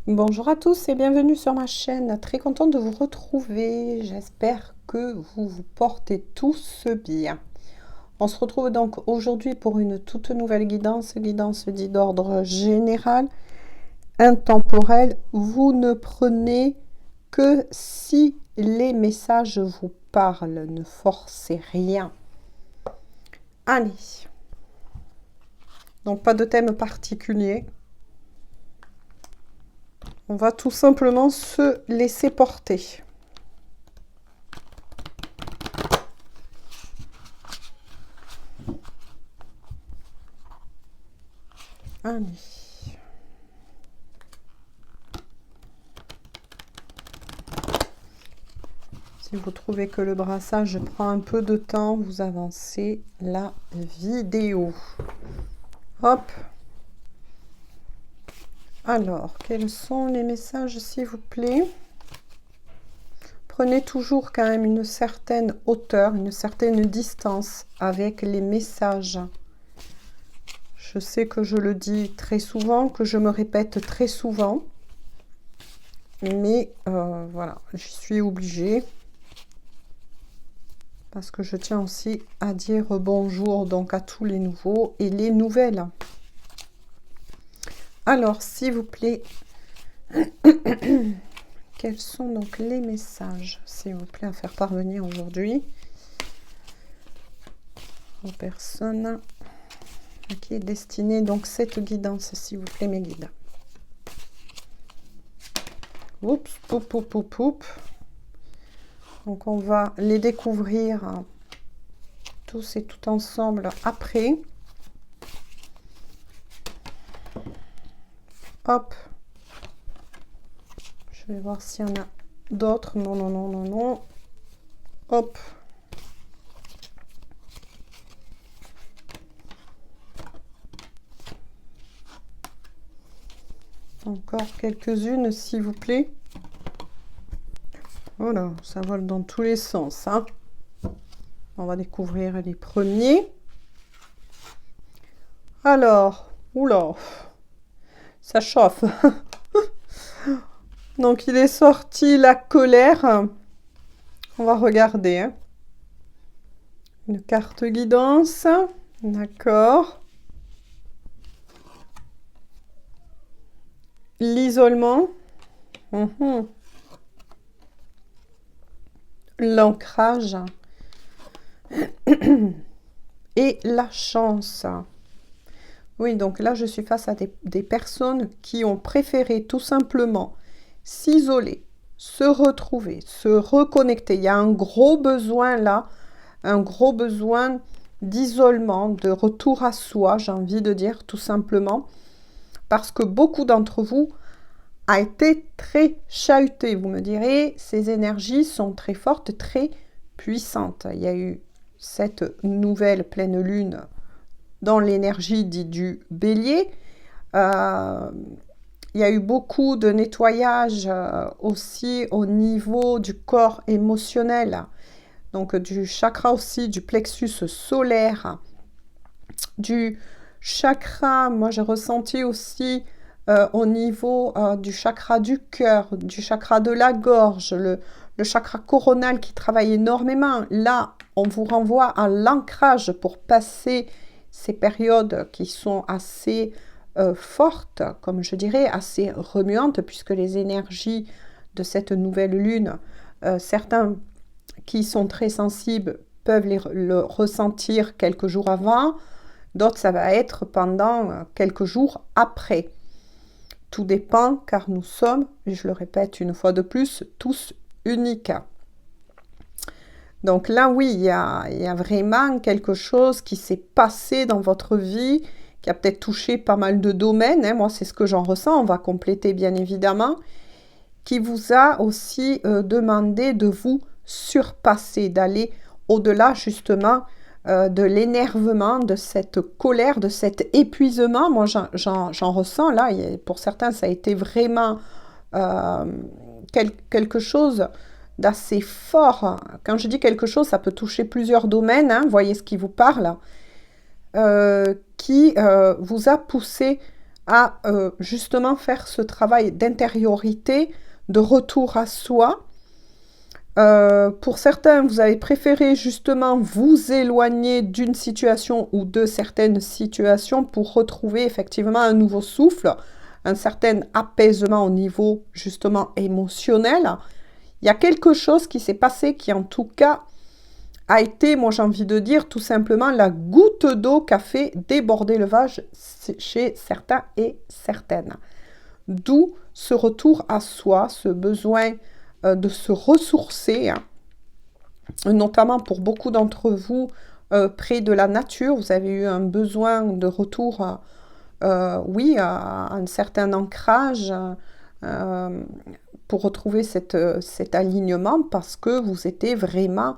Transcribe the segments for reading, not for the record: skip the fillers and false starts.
Bonjour à tous et bienvenue sur ma chaîne. Très contente de vous retrouver. J'espère que vous vous portez tous bien. On se retrouve donc aujourd'hui pour une toute nouvelle guidance dite d'ordre général, intemporel. Vous ne prenez que si les messages vous parlent. Ne forcez rien. Allez. Donc pas de thème particulier. On va tout simplement se laisser porter. Allez. Si vous trouvez que le brassage prend un peu de temps, vous avancez la vidéo. Hop. Alors, quels sont les messages, s'il vous plaît? Prenez toujours quand même une certaine hauteur, une certaine distance avec les messages. Je sais que je le dis très souvent, que je me répète très souvent. Mais voilà, j'y suis obligée. Parce que je tiens aussi à dire bonjour donc à tous les nouveaux et les nouvelles. Alors, s'il vous plaît, quels sont donc les messages, s'il vous plaît, à faire parvenir aujourd'hui aux personnes à qui est destinée donc cette guidance, s'il vous plaît, mes guides. Oups, poup, poup, poup, poup. Donc, on va les découvrir tous et tout ensemble après. Hop. Je vais voir s'il y en a d'autres. Non, non, non, non, non. Hop. Encore quelques-unes, s'il vous plaît. Voilà, ça vole dans tous les sens. Hein. On va découvrir les premiers. Alors, oula, ça chauffe. Donc, il est sorti la colère. On va regarder. Hein. Une carte guidance. D'accord. L'isolement. L'ancrage. Et la chance. Oui, donc là, je suis face à des personnes qui ont préféré tout simplement s'isoler, se retrouver, se reconnecter. Il y a un gros besoin là, un gros besoin d'isolement, de retour à soi, j'ai envie de dire tout simplement, parce que beaucoup d'entre vous a été très chahuté. Vous me direz, ces énergies sont très fortes, très puissantes. Il y a eu cette nouvelle pleine lune dans l'énergie dite du bélier. Il y a eu beaucoup de nettoyage aussi au niveau du corps émotionnel, donc du chakra aussi, du plexus solaire, du chakra, moi j'ai ressenti aussi au niveau du chakra du cœur, du chakra de la gorge, le chakra coronal qui travaille énormément. Là, on vous renvoie à l'ancrage pour passer ces périodes qui sont assez fortes, comme je dirais, assez remuantes, puisque les énergies de cette nouvelle lune, certains qui sont très sensibles peuvent le ressentir quelques jours avant, d'autres ça va être pendant quelques jours après. Tout dépend, car nous sommes, je le répète une fois de plus, tous uniques. Donc là, oui, il y a vraiment quelque chose qui s'est passé dans votre vie, qui a peut-être touché pas mal de domaines. Hein. Moi, c'est ce que j'en ressens. On va compléter, bien évidemment. Qui vous a aussi demandé de vous surpasser, d'aller au-delà, justement, de l'énervement, de cette colère, de cet épuisement. Moi, j'en ressens là. Pour certains, ça a été vraiment quelque chose d'assez fort. Quand je dis quelque chose, ça peut toucher plusieurs domaines, hein, voyez ce qui vous parle, qui vous a poussé à justement faire ce travail d'intériorité, de retour à soi. Pour certains, vous avez préféré justement vous éloigner d'une situation ou de certaines situations pour retrouver effectivement un nouveau souffle, un certain apaisement au niveau justement émotionnel. Il y a quelque chose qui s'est passé qui en tout cas a été, moi j'ai envie de dire, tout simplement la goutte d'eau qui a fait déborder le vase chez certains et certaines. D'où ce retour à soi, ce besoin de se ressourcer, hein, notamment pour beaucoup d'entre vous près de la nature. Vous avez eu un besoin de retour, oui, à un certain ancrage pour retrouver cet alignement parce que vous étiez vraiment,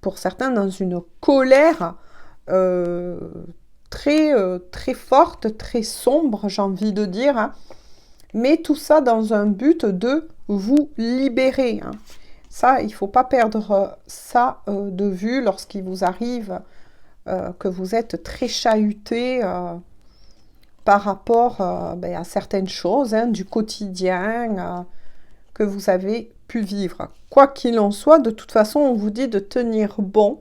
pour certains, dans une colère très forte, très sombre, j'ai envie de dire, hein. Mais tout ça dans un but de vous libérer, hein. Ça, il ne faut pas perdre ça de vue lorsqu'il vous arrive que vous êtes très chahuté par rapport à certaines choses, hein, du quotidien que vous avez pu vivre. Quoi qu'il en soit, de toute façon, on vous dit de tenir bon,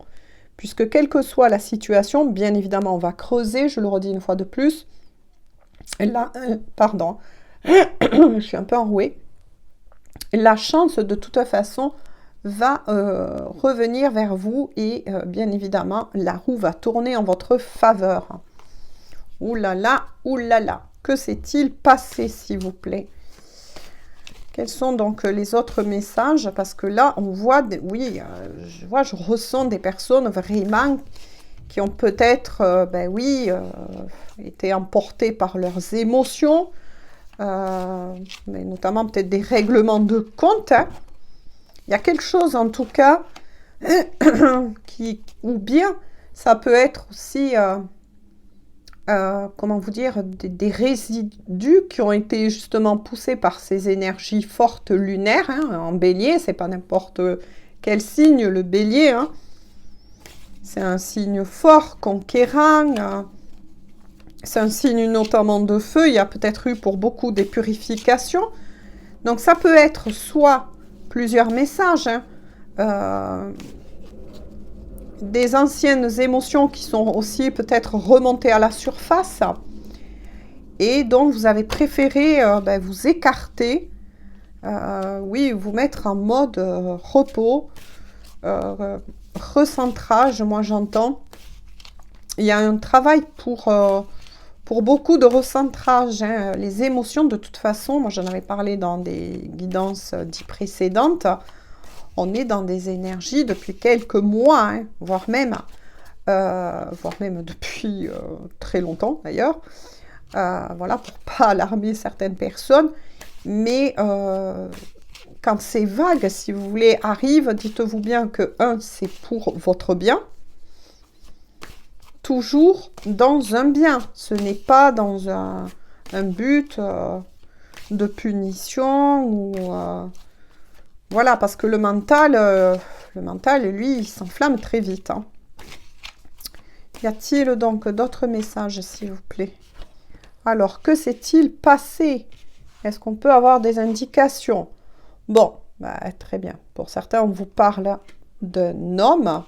puisque quelle que soit la situation, bien évidemment, on va creuser, je le redis une fois de plus. Là, pardon, je suis un peu enrouée. La chance, de toute façon, va revenir vers vous et bien évidemment, la roue va tourner en votre faveur. Ouh là là, que s'est-il passé, s'il vous plaît? Quels sont donc les autres messages? Parce que là, on voit, oui, je ressens des personnes vraiment qui ont peut-être, été emportées par leurs émotions, mais notamment peut-être des règlements de compte, hein. Il y a quelque chose en tout cas ou bien ça peut être aussi, comment vous dire, des résidus qui ont été justement poussés par ces énergies fortes lunaires, hein, en bélier. C'est pas n'importe quel signe, le bélier, hein. C'est un signe fort, conquérant, c'est un signe notamment de feu. Il y a peut-être eu pour beaucoup des purifications. Donc ça peut être soit plusieurs messages, hein, des anciennes émotions qui sont aussi peut-être remontées à la surface et donc vous avez préféré vous écarter, oui, vous mettre en mode repos, recentrage, moi j'entends. Il y a un travail pour beaucoup de recentrage, hein. Les émotions, de toute façon, moi j'en avais parlé dans des guidances dites précédentes, on est dans des énergies depuis quelques mois, hein, voire même depuis très longtemps d'ailleurs, voilà, pour pas alarmer certaines personnes, mais quand ces vagues, si vous voulez, arrivent, dites-vous bien que, c'est pour votre bien, toujours dans un bien, ce n'est pas dans un but de punition ou... voilà, parce que le mental, lui, il s'enflamme très vite, hein. Y a-t-il donc d'autres messages, s'il vous plaît? Alors, que s'est-il passé? Est-ce qu'on peut avoir des indications? Bon, très bien. Pour certains, on vous parle d'un homme.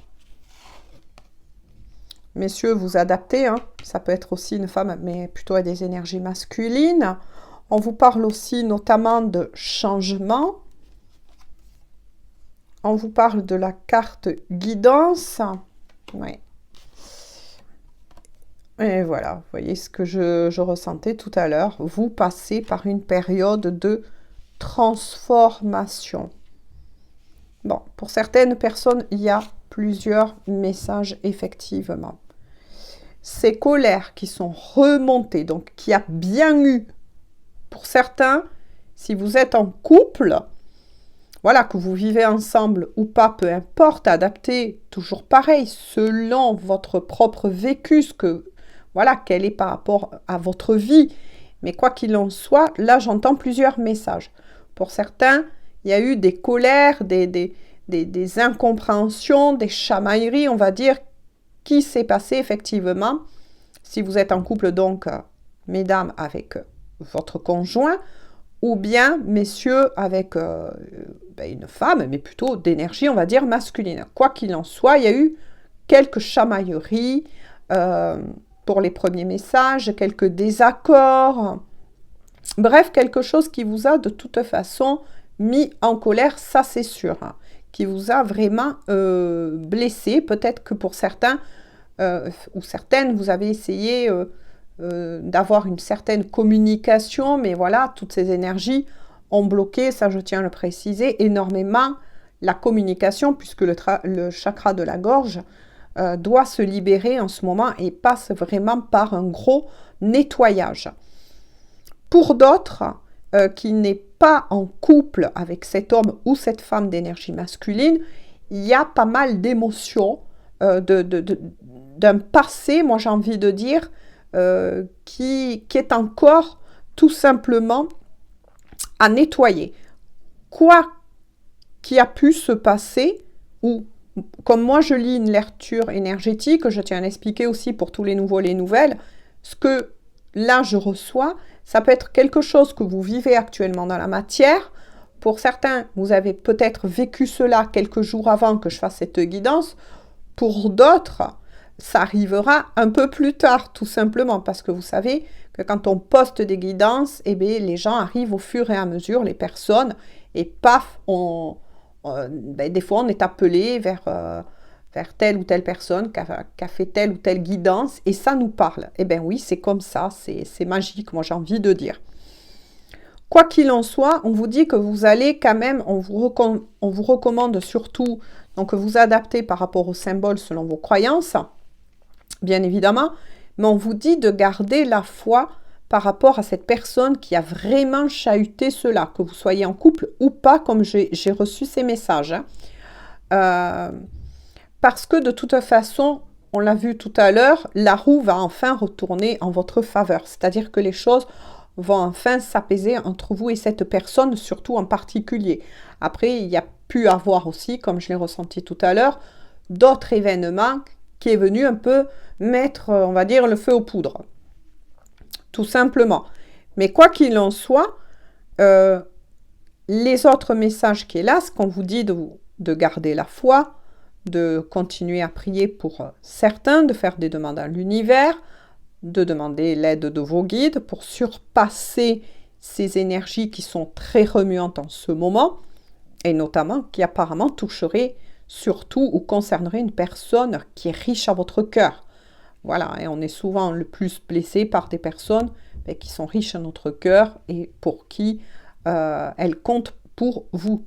Messieurs, vous adaptez, hein. Ça peut être aussi une femme, mais plutôt à des énergies masculines. On vous parle aussi notamment de changement. On vous parle de la carte guidance. Ouais. Et voilà, vous voyez ce que je ressentais tout à l'heure. Vous passez par une période de transformation. Bon, pour certaines personnes, il y a plusieurs messages, effectivement. Ces colères qui sont remontées, donc qui a bien eu, pour certains, si vous êtes en couple, voilà, que vous vivez ensemble ou pas, peu importe, adaptez toujours pareil, selon votre propre vécu, voilà, quel est par rapport à votre vie. Mais quoi qu'il en soit, là, j'entends plusieurs messages. Pour certains, il y a eu des colères, des incompréhensions, des chamailleries, on va dire, qui s'est passé effectivement. Si vous êtes en couple, donc, mesdames, avec votre conjoint, ou bien, messieurs, avec une femme, mais plutôt d'énergie, on va dire, masculine. Quoi qu'il en soit, il y a eu quelques chamailleries pour les premiers messages, quelques désaccords. Bref, quelque chose qui vous a de toute façon mis en colère, ça c'est sûr, hein, qui vous a vraiment blessé. Peut-être que pour certains ou certaines, vous avez essayé d'avoir une certaine communication, mais voilà, toutes ces énergies ont bloqué, ça je tiens à le préciser, énormément la communication, puisque le chakra de la gorge doit se libérer en ce moment et passe vraiment par un gros nettoyage. Pour d'autres, qui n'est pas en couple avec cet homme ou cette femme d'énergie masculine, il y a pas mal d'émotions, d'un passé, moi j'ai envie de dire, qui est encore tout simplement à nettoyer. Quoi qui a pu se passer, ou comme moi je lis une lecture énergétique, je tiens à l'expliquer aussi pour tous les nouveaux, les nouvelles, ce que là je reçois, ça peut être quelque chose que vous vivez actuellement dans la matière. Pour certains, vous avez peut-être vécu cela quelques jours avant que je fasse cette guidance. Pour d'autres, ça arrivera un peu plus tard, tout simplement, parce que vous savez que quand on poste des guidances, eh bien, les gens arrivent au fur et à mesure, les personnes, et paf, des fois on est appelé vers telle ou telle personne qui a fait telle ou telle guidance, et ça nous parle. Eh bien oui, c'est comme ça, c'est magique, moi j'ai envie de dire. Quoi qu'il en soit, on vous dit que vous allez quand même, on vous recommande surtout donc vous adapter par rapport aux symboles selon vos croyances, bien évidemment, mais on vous dit de garder la foi par rapport à cette personne qui a vraiment chahuté cela, que vous soyez en couple ou pas, comme j'ai reçu ces messages. Parce que de toute façon, on l'a vu tout à l'heure, la roue va enfin retourner en votre faveur, c'est-à-dire que les choses vont enfin s'apaiser entre vous et cette personne, surtout en particulier. Après, il y a pu avoir aussi, comme je l'ai ressenti tout à l'heure, d'autres événements qui est venu un peu mettre, on va dire, le feu aux poudres. Tout simplement. Mais quoi qu'il en soit, les autres messages qui est là, ce qu'on vous dit de garder la foi, de continuer à prier pour certains, de faire des demandes à l'univers, de demander l'aide de vos guides pour surpasser ces énergies qui sont très remuantes en ce moment, et notamment qui apparemment toucheraient surtout ou concernerait une personne qui est riche à votre cœur. Voilà, et on est souvent le plus blessé par des personnes qui sont riches à notre cœur et pour qui elles comptent pour vous.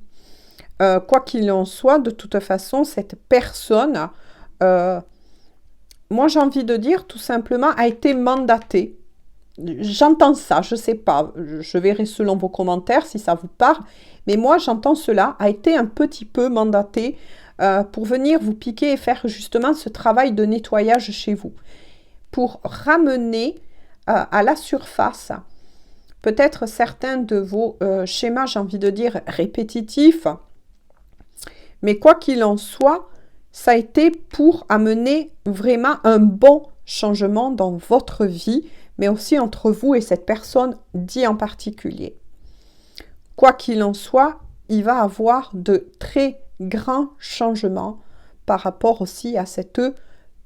Quoi qu'il en soit, de toute façon, cette personne, moi j'ai envie de dire tout simplement, a été mandatée. J'entends ça, je ne sais pas, je verrai selon vos commentaires si ça vous parle, mais moi j'entends cela, a été un petit peu mandatée pour venir vous piquer et faire justement ce travail de nettoyage chez vous, pour ramener à la surface peut-être certains de vos schémas, j'ai envie de dire, répétitifs, mais quoi qu'il en soit, ça a été pour amener vraiment un bon changement dans votre vie, mais aussi entre vous et cette personne dit en particulier. Quoi qu'il en soit, il va avoir de très grands changements par rapport aussi à cette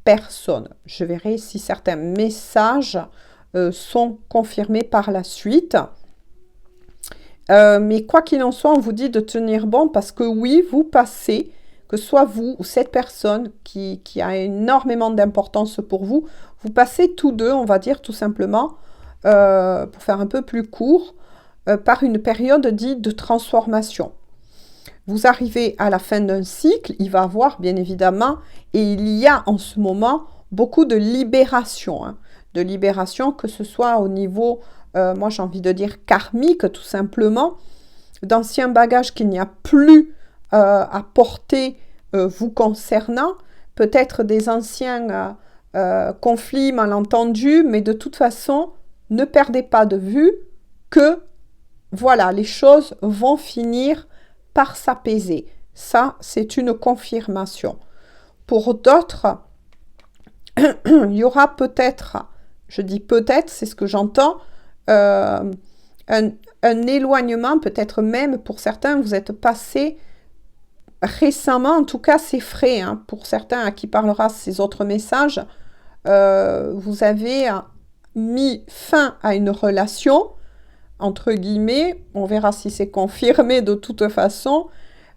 personne. Je verrai si certains messages sont confirmés par la suite. Mais quoi qu'il en soit, on vous dit de tenir bon parce que oui, vous passez, que ce soit vous ou cette personne qui a énormément d'importance pour vous, vous passez tous deux, on va dire tout simplement, pour faire un peu plus court, par une période dite de transformation. Vous arrivez à la fin d'un cycle, il va y avoir bien évidemment, et il y a en ce moment beaucoup de libération, de libération que ce soit au niveau, moi j'ai envie de dire karmique tout simplement, d'anciens bagages qu'il n'y a plus à porter vous concernant, peut-être des anciens conflits, malentendus, mais de toute façon, ne perdez pas de vue que voilà, les choses vont finir par s'apaiser. Ça, c'est une confirmation. Pour d'autres, il y aura peut-être je dis peut-être, c'est ce que j'entends, euh, un éloignement, peut-être même pour certains, vous êtes passé récemment, en tout cas c'est frais, hein, pour certains à qui parlera ces autres messages, vous avez mis fin à une relation, entre guillemets, on verra si c'est confirmé de toute façon,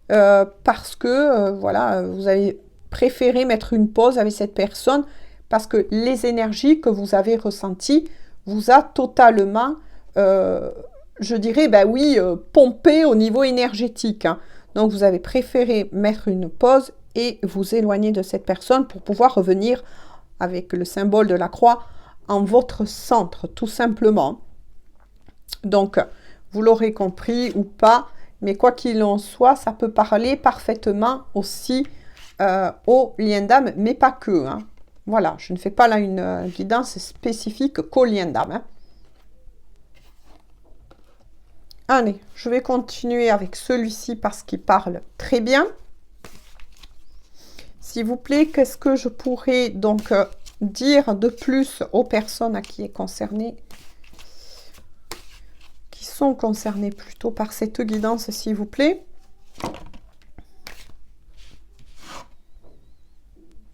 parce que voilà, vous avez préféré mettre une pause avec cette personne parce que les énergies que vous avez ressenties vous a totalement, je dirais, ben oui, pompé au niveau énergétique. Hein. Donc vous avez préféré mettre une pause et vous éloigner de cette personne pour pouvoir revenir avec le symbole de la croix en votre centre, tout simplement. Donc, vous l'aurez compris ou pas, mais quoi qu'il en soit, ça peut parler parfaitement aussi au lien d'âme, mais pas que. Hein. Voilà, je ne fais pas là une guidance spécifique qu'au lien d'âme. Hein. Allez, je vais continuer avec celui-ci parce qu'il parle très bien. S'il vous plaît, qu'est-ce que je pourrais donc dire de plus aux personnes à qui est concerné, qui sont concernées plutôt par cette guidance, s'il vous plaît.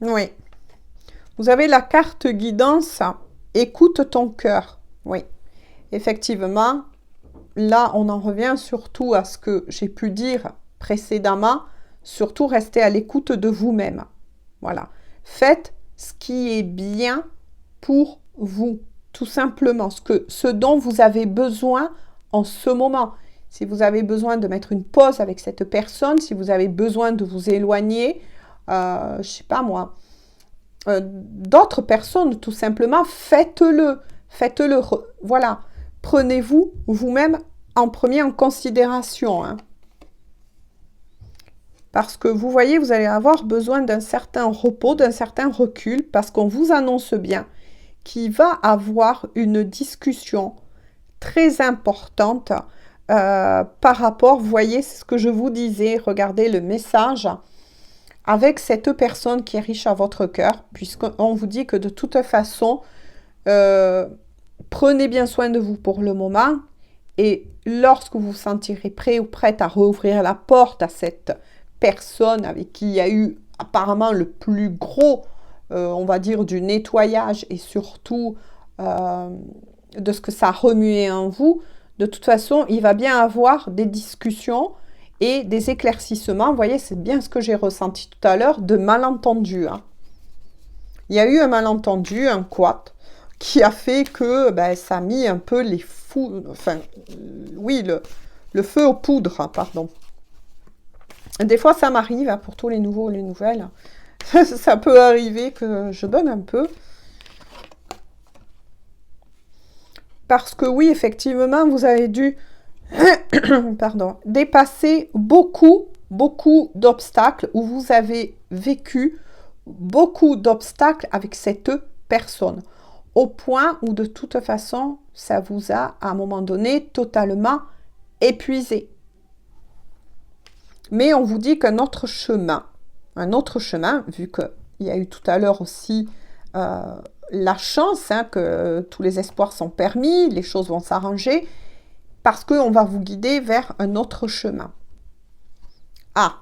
Oui. Vous avez la carte guidance, écoute ton cœur. Oui. Effectivement, là, on en revient surtout à ce que j'ai pu dire précédemment. Surtout, restez à l'écoute de vous-même. Voilà. Faites ce qui est bien pour vous, tout simplement. Ce dont vous avez besoin en ce moment. Si vous avez besoin de mettre une pause avec cette personne, si vous avez besoin de vous éloigner, je ne sais pas moi, d'autres personnes, tout simplement, faites-le. Faites-le. Voilà. Prenez-vous vous-même en premier en considération. Hein. Parce que vous voyez, vous allez avoir besoin d'un certain repos, d'un certain recul, parce qu'on vous annonce bien qu'il va avoir une discussion très importante par rapport, vous voyez, c'est ce que je vous disais, regardez le message, avec cette personne qui est riche à votre cœur, puisqu'on vous dit que de toute façon, prenez bien soin de vous pour le moment, et lorsque vous vous sentirez prêt ou prête à rouvrir la porte à cette personne avec qui il y a eu apparemment le plus gros, on va dire, du nettoyage et surtout de ce que ça a remué en vous, de toute façon, il va bien avoir des discussions et des éclaircissements. Vous voyez, c'est bien ce que j'ai ressenti tout à l'heure, de malentendus. Hein. Il y a eu un malentendu, un couac, qui a fait que ça a mis un peu les fous... Enfin, oui, le feu aux poudres, hein, pardon. Des fois, ça m'arrive, hein, pour tous les nouveaux, les nouvelles. Ça peut arriver que je donne un peu. Parce que oui, effectivement, vous avez dû pardon, dépasser beaucoup d'obstacles, ou vous avez vécu beaucoup d'obstacles avec cette personne. Au point où de toute façon, ça vous a, à un moment donné, totalement épuisé. Mais on vous dit qu'un autre chemin, vu qu'il y a eu tout à l'heure aussi la chance, hein, que tous les espoirs sont permis, les choses vont s'arranger, parce qu'on va vous guider vers un autre chemin. Ah,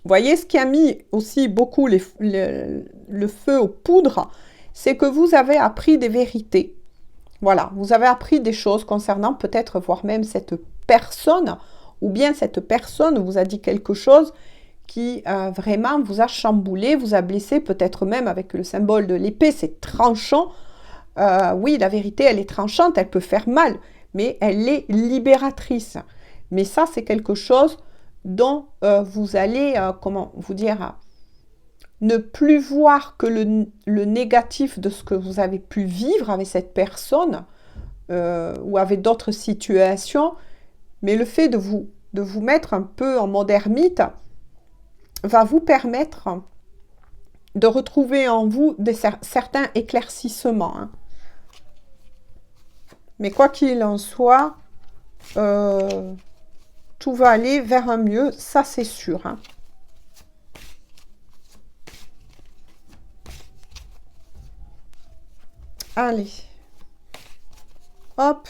vous voyez, ce qui a mis aussi beaucoup le feu aux poudres, c'est que vous avez appris des vérités. Voilà, vous avez appris des choses concernant peut-être, voire même cette personne, ou bien cette personne vous a dit quelque chose qui vraiment vous a chamboulé, vous a blessé, peut-être même avec le symbole de l'épée, c'est tranchant. Oui, la vérité, elle est tranchante, elle peut faire mal, mais elle est libératrice. Mais ça, c'est quelque chose dont vous allez, comment vous dire, ne plus voir que le négatif de ce que vous avez pu vivre avec cette personne ou avec d'autres situations, mais le fait de vous mettre un peu en mode ermite va vous permettre de retrouver en vous certains éclaircissements. Hein. Mais quoi qu'il en soit, tout va aller vers un mieux, ça c'est sûr. Hein. Allez. Hop.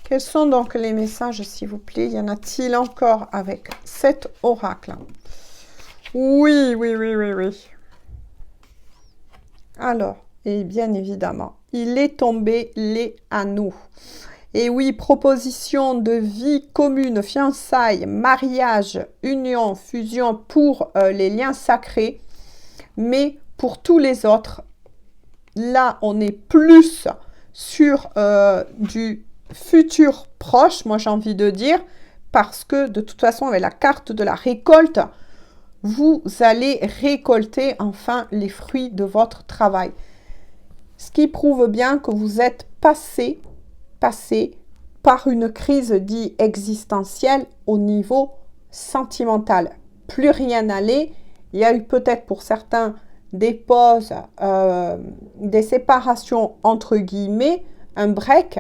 Quels sont donc les messages, s'il vous plaît? Y en a-t-il encore avec cet oracle? Oui, oui, oui, oui, oui. Alors, et bien évidemment, il est tombé les anneaux. Et oui, proposition de vie commune, fiançailles, mariage, union, fusion pour les liens sacrés. Mais pour tous les autres, là, on est plus sur du futur proche, moi j'ai envie de dire, parce que de toute façon, avec la carte de la récolte, vous allez récolter enfin les fruits de votre travail. Ce qui prouve bien que vous êtes passé par une crise dite existentielle au niveau sentimental. Plus rien n'allait. Il y a eu peut-être pour certains des pauses, des séparations entre guillemets, un break,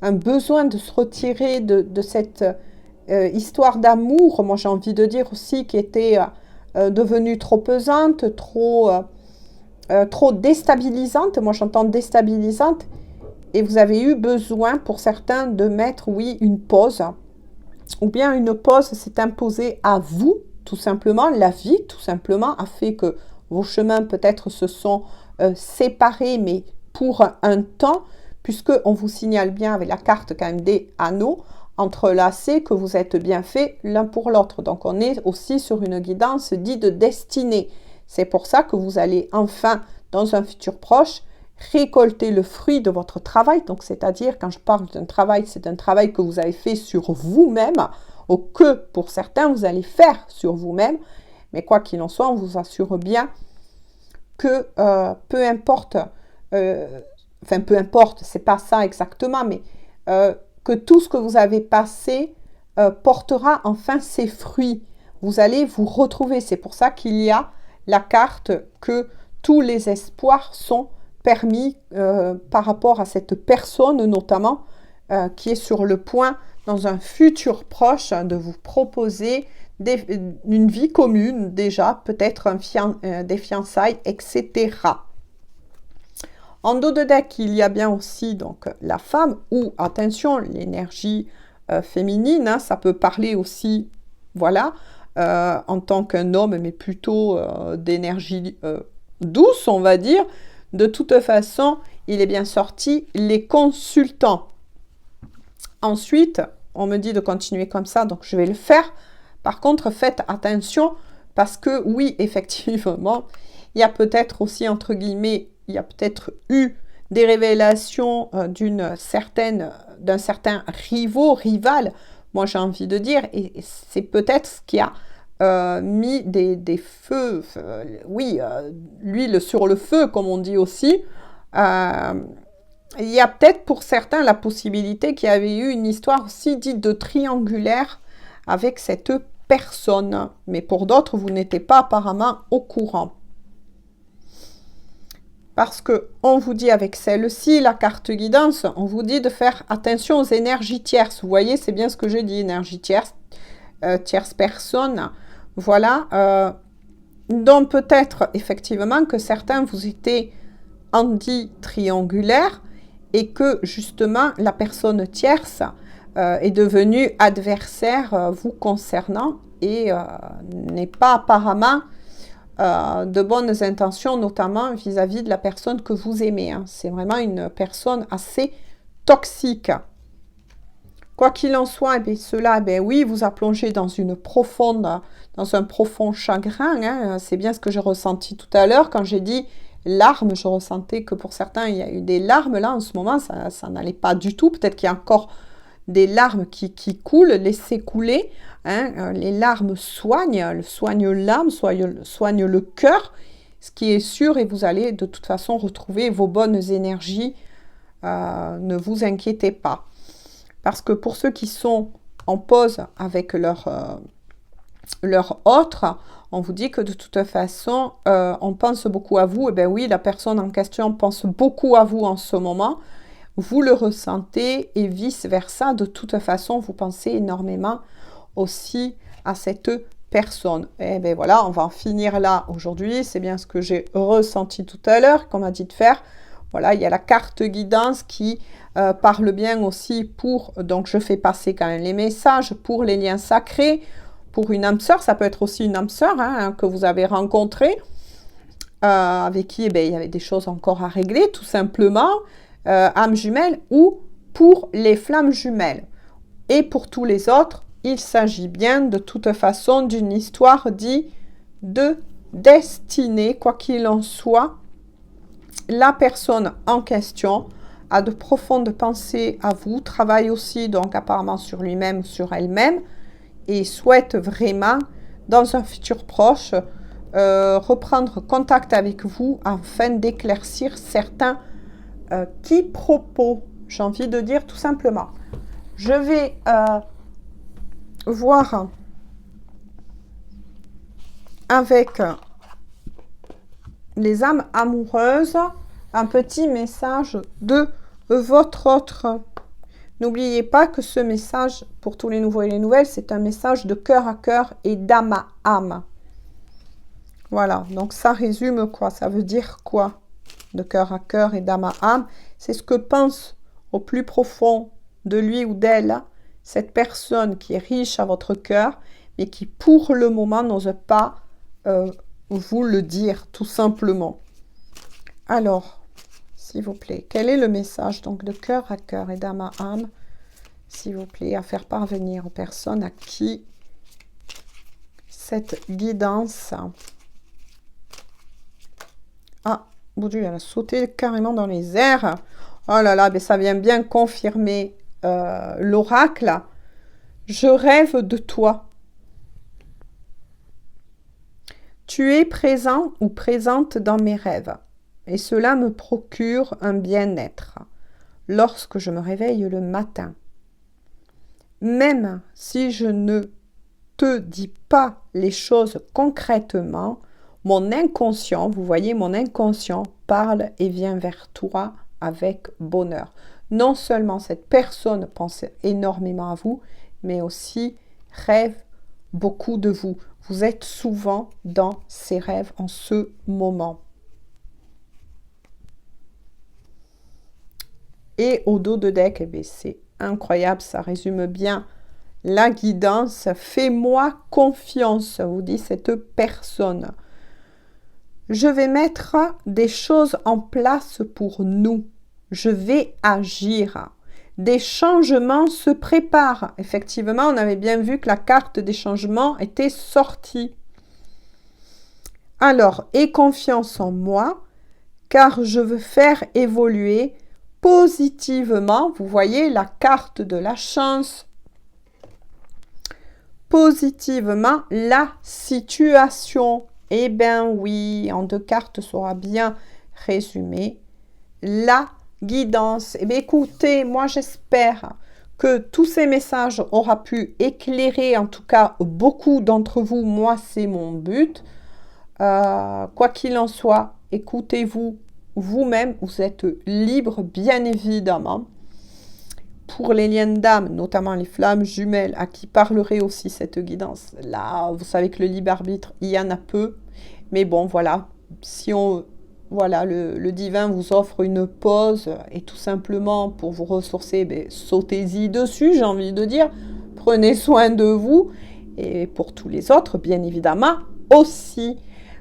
un besoin de se retirer de cette histoire d'amour, moi j'ai envie de dire aussi, qui était devenue trop pesante, trop déstabilisante. Moi j'entends déstabilisante. Et vous avez eu besoin pour certains de mettre, oui, une pause. Ou bien une pause s'est imposée à vous, tout simplement. La vie, tout simplement, a fait que vos chemins peut-être se sont séparés, mais pour un temps, puisqu'on vous signale bien avec la carte quand même des anneaux, entrelacés, que vous êtes bien fait l'un pour l'autre. Donc on est aussi sur une guidance dite de destinée. C'est pour ça que vous allez enfin, dans un futur proche, récolter le fruit de votre travail. Donc, c'est-à-dire, quand je parle d'un travail, c'est un travail que vous avez fait sur vous-même, ou que, pour certains, vous allez faire sur vous-même. Mais quoi qu'il en soit, on vous assure bien que peu importe, c'est pas ça exactement, mais que tout ce que vous avez passé portera enfin ses fruits. Vous allez vous retrouver. C'est pour ça qu'il y a la carte que tous les espoirs sont permis par rapport à cette personne notamment qui est sur le point dans un futur proche de vous proposer une vie commune déjà, peut-être des fiançailles, etc. En dos de deck, il y a bien aussi donc la femme ou, attention, l'énergie féminine, hein, ça peut parler aussi, voilà, en tant qu'un homme, mais plutôt d'énergie douce, on va dire. De toute façon, il est bien sorti les consultants. Ensuite, on me dit de continuer comme ça, donc je vais le faire. Par contre, faites attention parce que oui, effectivement, il y a peut-être aussi, entre guillemets, il y a peut-être eu des révélations d'un certain rival, moi j'ai envie de dire, et c'est peut-être ce qui a mis des feux, l'huile sur le feu, comme on dit aussi. Il y a peut-être pour certains la possibilité qu'il y avait eu une histoire aussi dite de triangulaire avec cette personne. Mais pour d'autres, vous n'étiez pas apparemment au courant. Parce qu'on vous dit avec celle-ci, la carte guidance, on vous dit de faire attention aux énergies tierces. Vous voyez, c'est bien ce que j'ai dit, énergie tierce, tierce personne. Voilà, donc peut-être effectivement que certains vous étaient anti-triangulaires et que justement la personne tierce est devenue adversaire vous concernant et n'est pas apparemment de bonnes intentions, notamment vis-à-vis de la personne que vous aimez. Hein. C'est vraiment une personne assez toxique. Quoi qu'il en soit, eh bien, cela, oui, vous a plongé dans un profond chagrin. Hein. C'est bien ce que j'ai ressenti tout à l'heure. Quand j'ai dit larmes, je ressentais que pour certains, il y a eu des larmes. Là, en ce moment, ça n'allait pas du tout. Peut-être qu'il y a encore des larmes qui coulent. Laissez couler. Hein. Les larmes soignent l'âme, soignent le cœur. Ce qui est sûr, et vous allez de toute façon retrouver vos bonnes énergies. Ne vous inquiétez pas. Parce que pour ceux qui sont en pause avec leur autre, on vous dit que de toute façon, on pense beaucoup à vous. Et bien oui, la personne en question pense beaucoup à vous en ce moment. Vous le ressentez et vice-versa. De toute façon, vous pensez énormément aussi à cette personne. Et bien voilà, on va en finir là aujourd'hui. C'est bien ce que j'ai ressenti tout à l'heure, qu'on m'a dit de faire. Voilà, il y a la carte guidance qui parle bien aussi pour, donc je fais passer quand même les messages pour les liens sacrés, pour une âme sœur, ça peut être aussi une âme sœur hein, que vous avez rencontrée, avec qui il y avait des choses encore à régler, tout simplement, âme jumelle, ou pour les flammes jumelles. Et pour tous les autres, il s'agit bien de toute façon d'une histoire dite de destinée, quoi qu'il en soit. La personne en question a de profondes pensées à vous, travaille aussi donc apparemment sur lui-même, sur elle-même, et souhaite vraiment, dans un futur proche, reprendre contact avec vous afin d'éclaircir certains quiproquos, j'ai envie de dire tout simplement. Je vais voir avec les âmes amoureuses un petit message de votre autre. N'oubliez pas que ce message, pour tous les nouveaux et les nouvelles, c'est un message de cœur à cœur et d'âme à âme. Voilà, donc ça résume quoi? Ça veut dire quoi? De cœur à cœur et d'âme à âme. C'est ce que pense au plus profond de lui ou d'elle cette personne qui est riche à votre cœur, mais qui pour le moment n'ose pas vous le dire, tout simplement. Alors, s'il vous plaît, quel est le message donc de cœur à cœur et d'âme à âme, s'il vous plaît, à faire parvenir aux personnes à qui cette guidance... Ah, mon Dieu, elle a sauté carrément dans les airs. Oh là là, mais ça vient bien confirmer l'oracle. Je rêve de toi. Tu es présent ou présente dans mes rêves. Et cela me procure un bien-être lorsque je me réveille le matin. Même si je ne te dis pas les choses concrètement, mon inconscient, vous voyez, mon inconscient parle et vient vers toi avec bonheur. Non seulement cette personne pense énormément à vous, mais aussi rêve beaucoup de vous. Vous êtes souvent dans ses rêves en ce moment. Et au dos de deck, c'est incroyable, ça résume bien la guidance. Fais-moi confiance, vous dit cette personne. Je vais mettre des choses en place pour nous. Je vais agir. Des changements se préparent. Effectivement, on avait bien vu que la carte des changements était sortie. Alors, aie confiance en moi, car je veux faire évoluer positivement. Vous voyez la carte de la chance. Positivement, la situation. Eh bien oui, en 2 cartes sera bien résumé. La guidance. Eh bien écoutez, moi j'espère que tous ces messages auront pu éclairer en tout cas beaucoup d'entre vous. Moi, c'est mon but. Quoi qu'il en soit, écoutez-vous vous-même. Vous êtes libre, bien évidemment. Pour les liens d'âme, notamment les flammes jumelles, à qui parlerait aussi cette guidance. Là, vous savez que le libre arbitre, il y en a peu. Mais bon, voilà. Si on... Voilà, le divin vous offre une pause et tout simplement pour vous ressourcer, ben, sautez-y dessus, j'ai envie de dire. Prenez soin de vous et pour tous les autres, bien évidemment, aussi.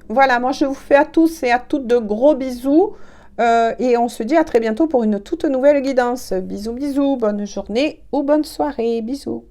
Voilà, moi je vous fais à tous et à toutes de gros bisous et on se dit à très bientôt pour une toute nouvelle guidance. Bisous, bisous, bonne journée ou bonne soirée. Bisous.